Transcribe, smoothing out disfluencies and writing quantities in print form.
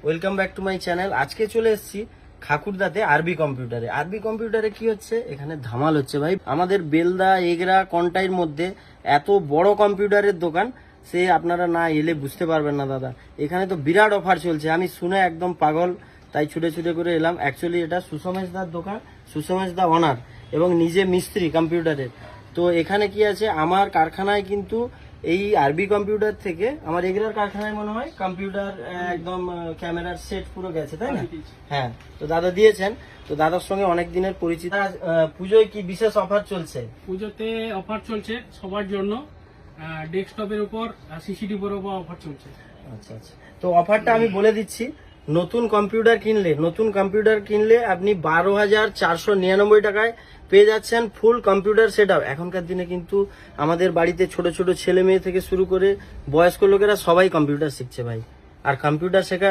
Welcome back to my channel. আজকে চলে এসেছি খাকুরদাতে আরবি কম্পিউটারে। আরবি কম্পিউটারে কি হচ্ছে, এখানে ধামাল হচ্ছে ভাই। আমাদের বেলদা এগরা কন্টাইর মধ্যে এত বড় কম্পিউটারের দোকান, সে আপনারা না এলে বুঝতে পারবেন না দাদা। এখানে তো বিরাট অফার চলছে, আমি শুনে একদম পাগল, তাই ছুটে ছুটে করে এলাম। অ্যাকচুয়ালি এটা সুষমেশ দার দোকান, সুষমেশ দা ওনার এবং নিজে মিস্ত্রি কম্পিউটারের। তো এখানে কি আছে, আমার কারখানায় কিন্তু এই আরবি কম্পিউটার থেকে আমার এগরার কারখানায় মনে হয় কম্পিউটার একদম ক্যামেরার সেট পুরো গেছে, তাই না? হ্যাঁ, তো দাদা দিয়েছেন। তো দাদার সঙ্গে অনেক দিনের পরিচিত। পুজোয় কি বিশেষ অফার চলছে? পুজোতে অফার চলছে সবার জন্য, ডেস্কটপের উপর সিসিটিভির উপর অফার চলছে। আচ্ছা আচ্ছা, তো অফারটা আমি বলে দিচ্ছি। নতুন কম্পিউটার কিনলে আপনি 12,499 টাকায় পেয়ে যাচ্ছেন ফুল কম্পিউটার সেট আপ। এখনকার দিনে কিন্তু আমাদের বাড়িতে ছোট ছোট ছেলে মেয়ে থেকে শুরু করে বয়স্ক লোকেরা সবাই কম্পিউটার শিখছে ভাই, আর কম্পিউটার শেখা